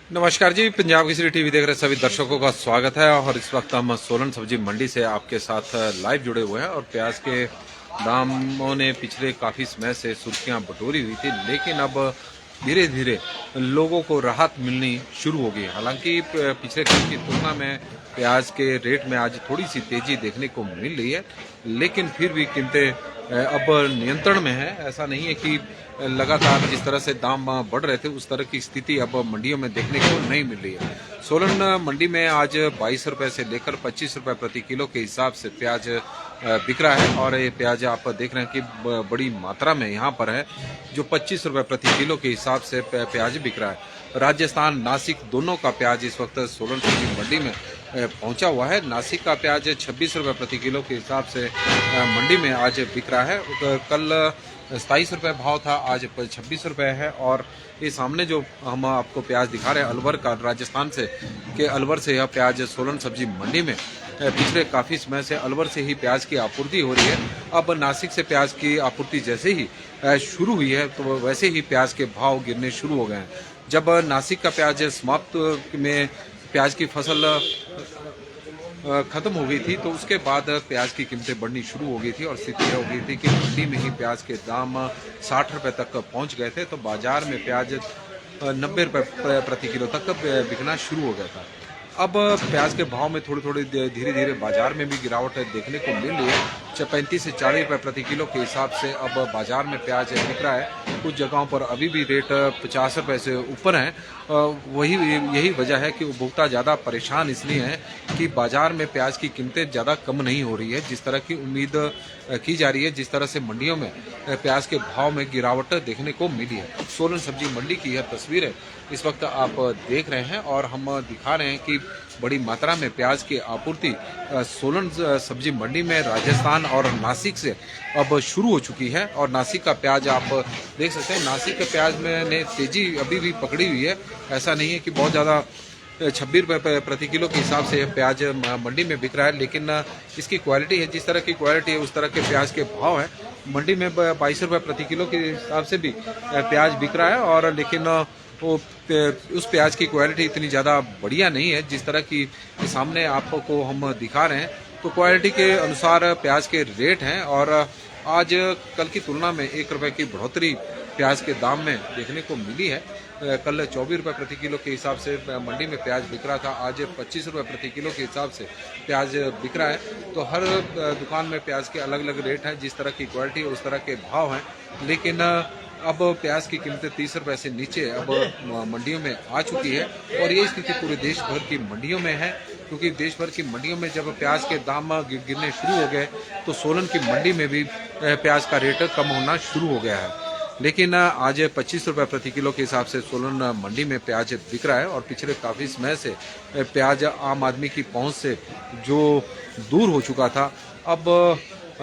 नमस्कार जी, पंजाब केसरी टीवी देख रहे सभी दर्शकों का स्वागत है। और इस वक्त हम सोलन सब्जी मंडी से आपके साथ लाइव जुड़े हुए हैं। और प्याज के दामों ने पिछले काफ़ी समय से सुर्खियां बटोरी हुई थी, लेकिन अब धीरे धीरे लोगों को राहत मिलनी शुरू हो गई। हालांकि पिछले कल की तुलना में प्याज के रेट में आज थोड़ी सी तेजी देखने को मिल रही है, लेकिन फिर भी कीमतें अब नियंत्रण में है। ऐसा नहीं है कि लगातार जिस तरह से दाम बढ़ रहे थे उस तरह की स्थिति अब मंडियों में देखने को नहीं मिल रही है। सोलन मंडी में आज 22 रुपए से लेकर 25 रुपए प्रति किलो के हिसाब से प्याज बिक रहा है। और ये प्याज आप देख रहे हैं कि बड़ी मात्रा में यहाँ पर है, जो 25 रुपए प्रति किलो के हिसाब से प्याज बिक रहा है। राजस्थान, नासिक दोनों का प्याज इस वक्त सोलन सब्जी मंडी में पहुंचा हुआ है। नासिक का प्याज 26 रुपए प्रति किलो के हिसाब से मंडी में आज बिक रहा है। कल 27 रुपए भाव था, आज 26 रुपए है। और ये सामने जो हम आपको प्याज दिखा रहे हैं अलवर का, राजस्थान से के अलवर से यह प्याज सोलन सब्जी मंडी में पिछले काफ़ी समय से अलवर से ही प्याज की आपूर्ति हो रही है। अब नासिक से प्याज की आपूर्ति जैसे ही शुरू हुई है तो वैसे ही प्याज के भाव गिरने शुरू हो गए हैं। जब नासिक का प्याज समाप्त में प्याज की फसल खत्म हो गई थी तो उसके बाद प्याज की कीमतें बढ़नी शुरू हो गई थी और स्थिति यह हो गई थी कि मंडी में ही प्याज के दाम 60 रुपए तक पहुंच गए थे। तो बाजार में प्याज 90 रुपए प्रति किलो तक बिकना शुरू हो गया था। अब प्याज के भाव में थोड़ी धीरे धीरे बाजार में भी गिरावट देखने को मिल रही है। 35 से 40 रुपए प्रति किलो के हिसाब से अब बाजार में प्याज बिक रहा है। कुछ जगहों पर अभी भी रेट 50 रुपए से ऊपर है। यही वजह है कि उपभोक्ता ज़्यादा परेशान इसलिए है कि बाजार में प्याज की कीमतें ज़्यादा कम नहीं हो रही है जिस तरह की उम्मीद की जा रही है। जिस तरह से मंडियों में प्याज के भाव में गिरावट देखने को मिली है। सोलन सब्जी मंडी की यह तस्वीर है इस वक्त आप देख रहे हैं और हम दिखा रहे हैं कि बड़ी मात्रा में प्याज की आपूर्ति सोलन सब्जी मंडी में राजस्थान और नासिक से अब शुरू हो चुकी है। और नासिक का प्याज आप देख सकते हैं, नासिक के प्याज में ने तेजी अभी भी पकड़ी हुई है। ऐसा नहीं है कि बहुत ज़्यादा 26 रुपए प्रति किलो के हिसाब से प्याज मंडी में बिक रहा है, लेकिन इसकी क्वालिटी है, जिस तरह की क्वालिटी है उस तरह के प्याज के भाव है। मंडी में 22 रुपए प्रति किलो के हिसाब से भी प्याज बिक रहा है, और लेकिन वो उस प्याज की क्वालिटी इतनी ज़्यादा बढ़िया नहीं है जिस तरह की सामने आपको हम दिखा रहे हैं। तो क्वालिटी के अनुसार प्याज के रेट हैं और आज कल की तुलना में 1 रुपए की बढ़ोतरी प्याज के दाम में देखने को मिली है। कल 24 रुपए प्रति किलो के हिसाब से मंडी में प्याज बिक रहा था, आज 25 रुपए प्रति किलो के हिसाब से प्याज बिक रहा है। तो हर दुकान में प्याज के अलग अलग रेट हैं, जिस तरह की क्वालिटी उस तरह के भाव हैं। लेकिन अब प्याज की कीमतें 30 रुपए से नीचे अब मंडियों में आ चुकी है और ये स्थिति पूरे देश भर की मंडियों में है, क्योंकि देश भर की मंडियों में जब प्याज के दाम गिरने शुरू हो गए तो सोलन की मंडी में भी प्याज का रेट कम होना शुरू हो गया है। लेकिन आज 25 रुपए प्रति किलो के हिसाब से सोलन मंडी में प्याज बिक रहा है और पिछले काफ़ी समय से प्याज आम आदमी की पहुंच से जो दूर हो चुका था, अब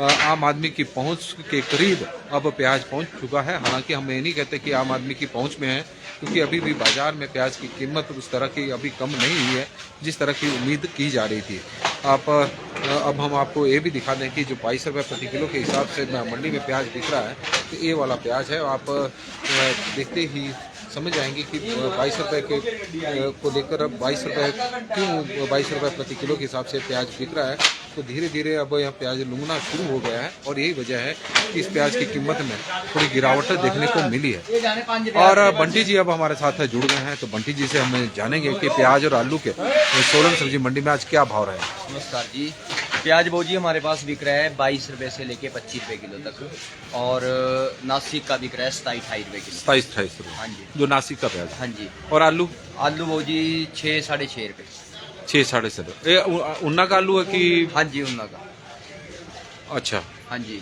आम आदमी की पहुंच के करीब अब प्याज पहुंच चुका है। हालांकि हम ये नहीं कहते कि आम आदमी की पहुंच में है, क्योंकि अभी भी बाजार में प्याज की कीमत उस तरह की अभी कम नहीं हुई है जिस तरह की उम्मीद की जा रही थी। अब हम आपको ये भी दिखा दें कि जो 22 रुपए प्रति किलो के हिसाब से मंडी में प्याज बिक रहा है, तो ये वाला प्याज है। आप देखते ही समझ आएंगे कि 22 रुपए के को लेकर अब 22 रुपए क्यों 22 रुपए प्रति किलो के हिसाब से प्याज बिक रहा है। तो धीरे धीरे अब यह प्याज लूंगना शुरू हो गया है और यही वजह है कि इस प्याज की कीमत में थोड़ी गिरावट देखने को मिली है। और बंटी जी अब हमारे साथ जुड़ गए हैं, तो बंटी जी से हम जानेंगे कि प्याज और आलू के सोलन सब्जी मंडी में आज क्या भाव रहे हैं। नमस्कार जी। प्याज जी हमारे पास बिक रहा है 22 रुपए से लेके 25 रुपए किलो तक, और नासिक का बिक रहा है 27-28 रुपए किलो। 27-28 रुपए, हाँ जी, जो नासिक का प्याज। हाँ जी। और आलू जी 6-6.5 रुपए। 6-6.5। उन्ना का आलू है कि? हाँ जी, उन्ना का। अच्छा, हाँ जी।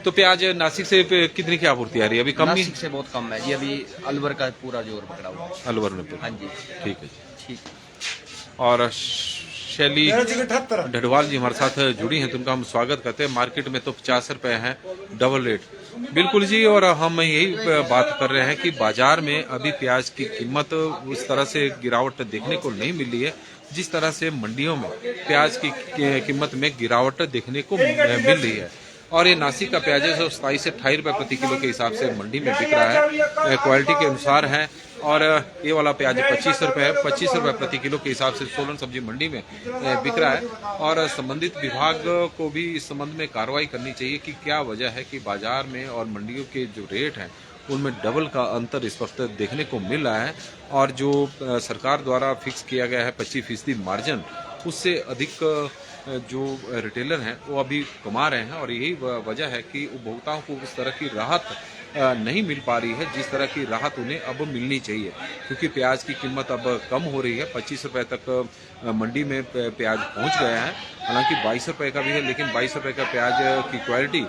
तो प्याज नासिक से कितनी की आपूर्ति आ रही है? अभी कम? नासिक से बहुत कम है जी, अभी अलवर का पूरा जोर पकड़ा हुआ है। अलवर में? हाँ जी, ठीक है जी, ठीक। और शैली ढडवाल जी हमारे साथ जुड़ी हैं, तो उनका हम स्वागत करते हैं। मार्केट में तो 50 रुपए है डबल रेट, बिल्कुल जी, और हम यही बात कर रहे हैं कि बाजार में अभी प्याज की कीमत उस तरह से गिरावट देखने को नहीं मिली है जिस तरह से मंडियों में प्याज की कीमत में गिरावट देखने को मिल रही है। और ये नासिक का प्याज है जो 27 से 28 रुपए प्रति किलो के हिसाब से मंडी में बिक रहा है, क्वालिटी के अनुसार है। और ये वाला प्याज 25 रुपए है, 25 रुपए प्रति किलो के हिसाब से सोलन सब्जी मंडी में बिक रहा है। और संबंधित विभाग को भी इस संबंध में कार्रवाई करनी चाहिए कि क्या वजह है कि बाजार में और मंडियों के जो रेट हैं उनमें डबल का अंतर इस वक्त देखने को मिल रहा है। और जो सरकार द्वारा फिक्स किया गया है 25% मार्जिन, उससे अधिक जो रिटेलर हैं वो अभी कमा रहे हैं। और यही वजह है कि उपभोक्ताओं को उस तरह की राहत नहीं मिल पा रही है जिस तरह की राहत उन्हें अब मिलनी चाहिए, क्योंकि प्याज की कीमत अब कम हो रही है। 25 रुपए तक मंडी में प्याज पहुंच गया है, हालांकि 22 रुपए का भी है, लेकिन 22 रुपए का प्याज की क्वालिटी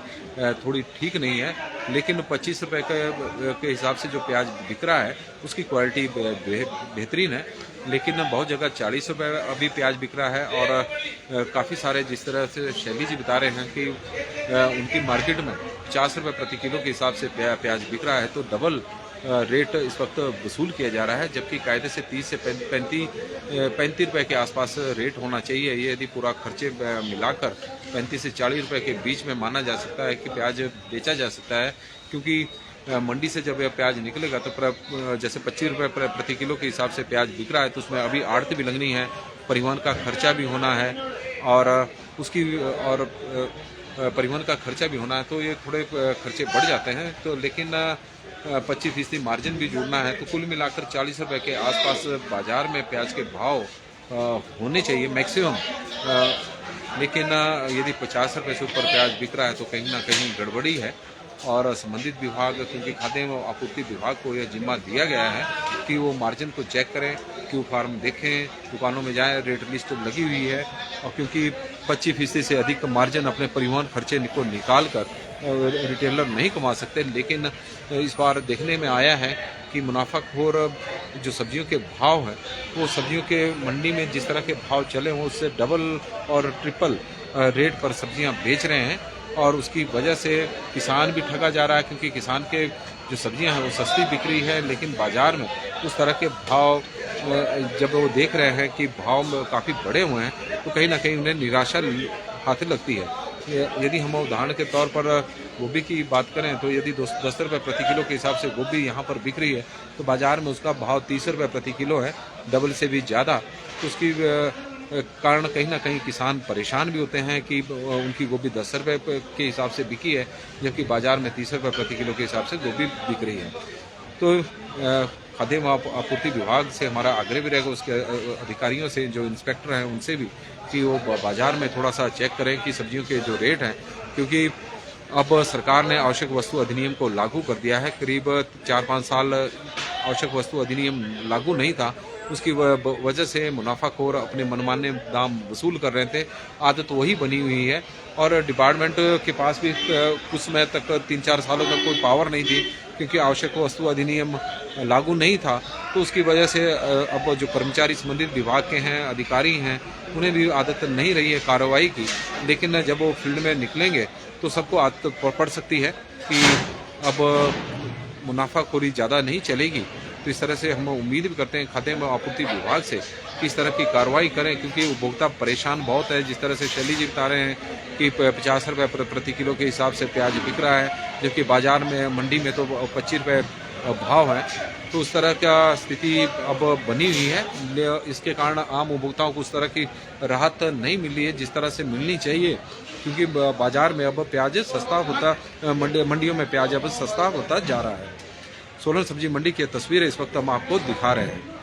थोड़ी ठीक नहीं है। लेकिन 25 रुपए के हिसाब से जो प्याज बिक रहा है उसकी क्वालिटी बेहतरीन है। लेकिन बहुत जगह 40 रुपए अभी प्याज बिक रहा है। और काफ़ी सारे जिस तरह से शैली जी बता रहे हैं कि उनकी मार्केट में 50 रुपए प्रति किलो के हिसाब से प्याज बिक रहा है, तो डबल रेट इस वक्त वसूल किया जा रहा है, जबकि कायदे से 30 से 35 रुपए के आसपास रेट होना चाहिए। ये यदि पूरा खर्चे मिलाकर 35 से 40 रुपए के बीच में माना जा सकता है कि प्याज बेचा जा सकता है, क्योंकि मंडी से जब यह प्याज निकलेगा तो जैसे 25 रुपए प्रति किलो के हिसाब से प्याज बिक रहा है, तो उसमें अभी आड़त भी लगनी है, परिवहन का खर्चा भी होना है और उसकी और परिवहन का खर्चा भी होना है, तो ये थोड़े खर्चे बढ़ जाते हैं। तो लेकिन 25% मार्जिन भी जोड़ना है, तो कुल मिलाकर 40 रुपए के आसपास बाजार में प्याज के भाव होने चाहिए मैक्सिमम। लेकिन यदि 50 रुपए से ऊपर प्याज बिक रहा है तो कहीं ना कहीं गड़बड़ी है। और संबंधित विभाग, क्योंकि खाद्य एवं आपूर्ति विभाग को यह जिम्मा दिया गया है कि वो मार्जिन को चेक करें, क्यू फार्म देखें, दुकानों में जाएं, रेट लिस्ट लगी हुई है। और क्योंकि 25% से अधिक मार्जिन अपने परिवहन खर्चे को निकाल कर रिटेलर नहीं कमा सकते। लेकिन इस बार देखने में आया है कि मुनाफाखोर जो सब्जियों के भाव हैं, वो सब्जियों के मंडी में जिस तरह के भाव चले हों उससे डबल और ट्रिपल रेट पर सब्जियां बेच रहे हैं। और उसकी वजह से किसान भी ठगा जा रहा है, क्योंकि किसान के जो सब्जियां हैं वो सस्ती बिक रही है, लेकिन बाजार में उस तरह के भाव जब वो देख रहे हैं कि भाव काफ़ी बढ़े हुए हैं, तो कहीं ना कहीं उन्हें निराशा हाथ लगती है। यदि हम उदाहरण के तौर पर गोभी की बात करें तो यदि 10 रुपये प्रति किलो के हिसाब से गोभी यहाँ पर बिक रही है, तो बाजार में उसका भाव 30 रुपये प्रति किलो है, डबल से भी ज़्यादा। तो उसकी कारण कहीं ना कहीं किसान परेशान भी होते हैं कि उनकी गोभी 10 रुपये के हिसाब से बिकी है, जबकि बाजार में 30 रुपये प्रति किलो के हिसाब से गोभी बिक रही है। तो खाद्य एवं आपूर्ति विभाग से हमारा आग्रह भी रहेगा, उसके अधिकारियों से, जो इंस्पेक्टर हैं उनसे भी, कि वो बाजार में थोड़ा सा चेक करें कि सब्जियों के जो रेट हैं, क्योंकि अब सरकार ने आवश्यक वस्तु अधिनियम को लागू कर दिया है। करीब 4-5 साल आवश्यक वस्तु अधिनियम लागू नहीं था, उसकी वजह से मुनाफाखोर अपने मनमाने दाम वसूल कर रहे थे। आदत वही बनी हुई है और डिपार्टमेंट के पास भी कुछ समय तक 3-4 सालों तक कोई पावर नहीं थी, क्योंकि आवश्यक वस्तु अधिनियम लागू नहीं था। तो उसकी वजह से अब जो कर्मचारी संबंधित विभाग के हैं, अधिकारी हैं, उन्हें भी आदत नहीं रही है कार्रवाई की। लेकिन जब वो फील्ड में निकलेंगे तो सबको आदत पड़ सकती है कि अब मुनाफाखोरी ज़्यादा नहीं चलेगी। तो इस तरह से हम उम्मीद भी करते हैं खाद्य एवं आपूर्ति विभाग से कि इस तरह की कार्रवाई करें, क्योंकि उपभोक्ता परेशान बहुत है। जिस तरह से शैली जी बता रहे हैं कि 50 रुपये प्रति किलो के हिसाब से प्याज बिक रहा है, जबकि बाजार में मंडी में तो 25 रुपये भाव है। तो उस तरह का स्थिति अब बनी हुई है। इसके कारण आम उपभोक्ताओं को उस तरह की राहत नहीं मिल रही है जिस तरह से मिलनी चाहिए, क्योंकि बाजार में अब प्याज सस्ता होता, मंडियों में प्याज अब सस्ता होता जा रहा है। सोलन सब्जी मंडी की तस्वीरें इस वक्त हम आपको दिखा रहे हैं।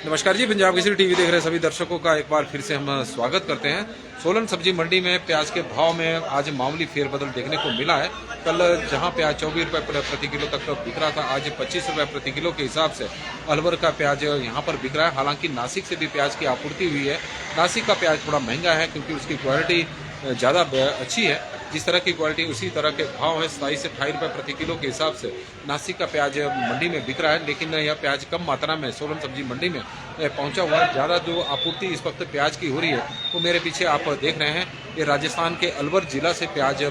नमस्कार जी, पंजाब केसरी टीवी देख रहे सभी दर्शकों का एक बार फिर से हम स्वागत करते हैं। सोलन सब्जी मंडी में प्याज के भाव में आज मामूली फेरबदल देखने को मिला है। कल जहां प्याज 24 रुपये प्रति किलो तक बिक रहा था, आज 25 रुपये प्रति किलो के हिसाब से अलवर का प्याज यहां पर बिक रहा है। हालांकि नासिक से भी प्याज की आपूर्ति हुई है। नासिक का प्याज थोड़ा महंगा है, क्योंकि उसकी क्वालिटी ज़्यादा अच्छी है। जिस तरह की क्वालिटी उसी तरह के भाव है। 27 से 28 रुपये प्रति किलो के हिसाब से नासिक का प्याज मंडी में बिक रहा है, लेकिन यह प्याज कम मात्रा में सोलन सब्जी मंडी में पहुंचा हुआ है। ज़्यादा जो आपूर्ति इस वक्त प्याज की हो रही है वो मेरे पीछे आप देख रहे हैं। ये राजस्थान के अलवर जिला से प्याज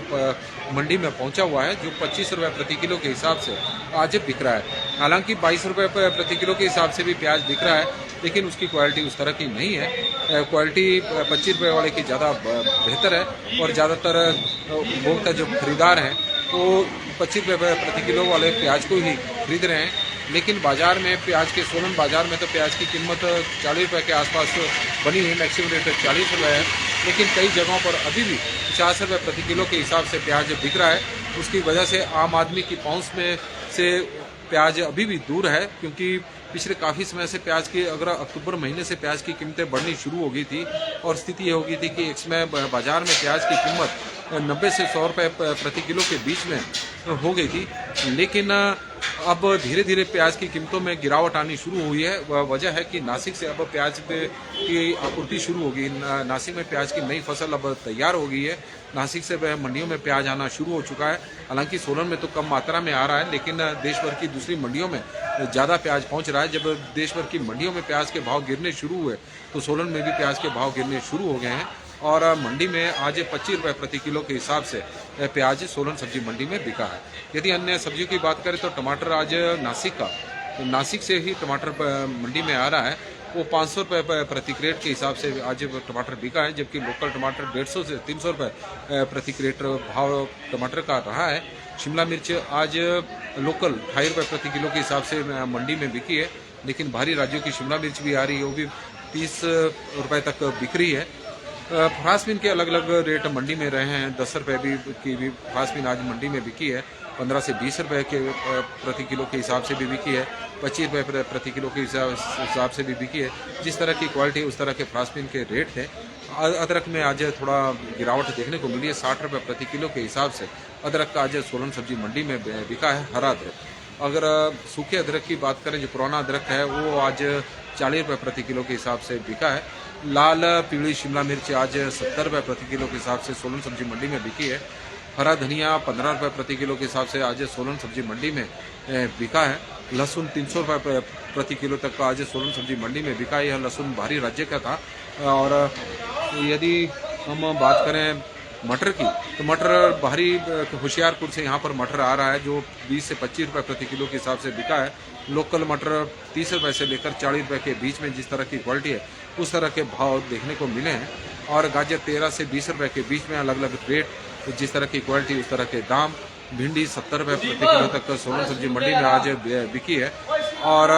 मंडी में पहुंचा हुआ है, जो 25 रुपये प्रति किलो के हिसाब से आज बिक रहा है। हालांकि 22 रुपये प्रति किलो के हिसाब से भी प्याज बिक रहा है, लेकिन उसकी क्वालिटी उस तरह की नहीं है। क्वालिटी 25 रुपये वाले की ज़्यादा बेहतर है, और ज़्यादातर उपभोक्ता जो खरीदार हैं वो 25 रुपये प्रति किलो वाले प्याज को ही खरीद रहे हैं। लेकिन बाजार में प्याज के सोलन बाजार में तो प्याज की कीमत 40 रुपये के आसपास बनी हुई, मैक्सिमम रेट 40 रुपये है, लेकिन कई जगहों पर अभी भी 50 रुपये प्रति किलो के हिसाब से प्याज बिक रहा है। उसकी वजह से आम आदमी की पहुंच में से प्याज अभी भी दूर है, क्योंकि पिछले काफ़ी समय से प्याज की अगर अक्टूबर महीने से प्याज की कीमतें बढ़नी शुरू हो गई थी, और स्थिति ये हो गई थी कि एक समय बाजार में प्याज की कीमत 90 से 100 रुपये प्रति किलो के बीच में हो गई थी। लेकिन अब धीरे धीरे प्याज की कीमतों में गिरावट आनी शुरू हुई है। वजह है कि नासिक से अब प्याज की आपूर्ति शुरू होगी। नासिक में प्याज की नई फसल अब तैयार हो गई है। नासिक से मंडियों में प्याज आना शुरू हो चुका है। हालांकि सोलन में तो कम मात्रा में आ रहा है, लेकिन देश भर की दूसरी मंडियों में ज़्यादा प्याज पहुंच रहा है। जब देश भर की मंडियों में प्याज के भाव गिरने शुरू हुए तो सोलन में भी प्याज के भाव गिरने शुरू हो गए हैं, और मंडी में आज 25 रुपये प्रति किलो के हिसाब से प्याज सोलन सब्जी मंडी में बिका है। यदि अन्य सब्जियों की बात करें तो टमाटर आज नासिक से ही टमाटर मंडी में आ रहा है, वो 500 रुपये प्रति क्रेट के हिसाब से आज टमाटर बिका है, जबकि लोकल टमाटर 150 से 300 रुपये प्रति क्रेट भाव टमाटर का रहा है। शिमला मिर्च आज लोकल 2.5 रुपये प्रति किलो के हिसाब से मंडी में बिकी है, लेकिन बाहरी राज्यों की शिमला मिर्च भी आ रही है, वो भी 30 रुपये तक बिक रही है। फ्रांसबीन के अलग अलग रेट मंडी में रहे हैं। 10 रुपये की भी फ्रांसबीन आज मंडी में बिकी है। 15 से 20 रुपये के प्रति किलो के हिसाब से भी बिकी है। 25 रुपये प्रति किलो के हिसाब से भी बिकी है। जिस तरह की क्वालिटी उस तरह के फ्रांसबीन के रेट थे। अदरक में आज थोड़ा गिरावट देखने को मिली है। 60 रुपये प्रति किलो के हिसाब से अदरक का आज सोलन सब्जी मंडी में बिका है, हरा अदरक। अगर सूखे अदरक की बात करें, जो पुराना अदरक है वो आज 40 रुपये प्रति किलो के हिसाब से बिका है। लाल पीली शिमला मिर्च आज 70 रुपये प्रति किलो के हिसाब से सोलन सब्जी मंडी में बिकी है। हरा धनिया 15 रुपये प्रति किलो के हिसाब से आज सोलन सब्जी मंडी में बिका है। लहसुन 300 रुपये प्रति किलो तक का आज सोलन सब्जी मंडी में बिका है। यह लहसुन बाहरी राज्य का था। और यदि हम बात करें मटर की, तो मटर बाहरी होशियारपुर से यहाँ पर मटर आ रहा है, जो 20 से 25 रुपये प्रति किलो के हिसाब से बिका है। लोकल मटर 30 रुपये से लेकर 40 रुपये के बीच में जिस तरह की क्वालिटी है उस तरह के भाव देखने को मिले हैं। और गाजर 13 से 20 रुपये के बीच में अलग अलग रेट, जिस तरह की क्वालिटी उस तरह के दाम। भिंडी 70 रुपये प्रति किलो तक सोलन सब्जी मंडी में आज बिकी है। और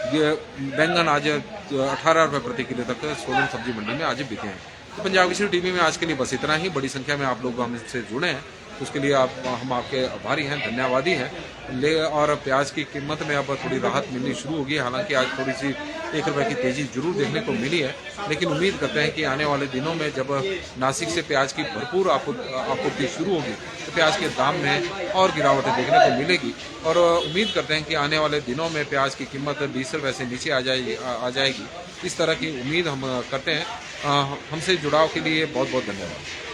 बैंगन आज 18 रुपये प्रति किलो तक सोलन सब्जी मंडी में आज बिके हैं। तो पंजाब केसरी टीवी में आज के लिए बस इतना ही। बड़ी संख्या में आप लोग हमसे जुड़े हैं, उसके लिए हम आपके आभारी हैं, धन्यवादी हैं। और प्याज की कीमत में अब थोड़ी राहत मिलनी शुरू होगी। हालांकि आज थोड़ी सी 1 रुपये की तेज़ी जरूर देखने को मिली है, लेकिन उम्मीद करते हैं कि आने वाले दिनों में जब नासिक से प्याज की भरपूर आपूर्ति शुरू होगी तो प्याज के दाम में और गिरावट देखने को मिलेगी। और उम्मीद करते हैं कि आने वाले दिनों में प्याज की कीमत 20 रुपये से नीचे आ जाएगी। इस तरह की उम्मीद हम करते हैं। हमसे जुड़ाव के लिए बहुत बहुत धन्यवाद।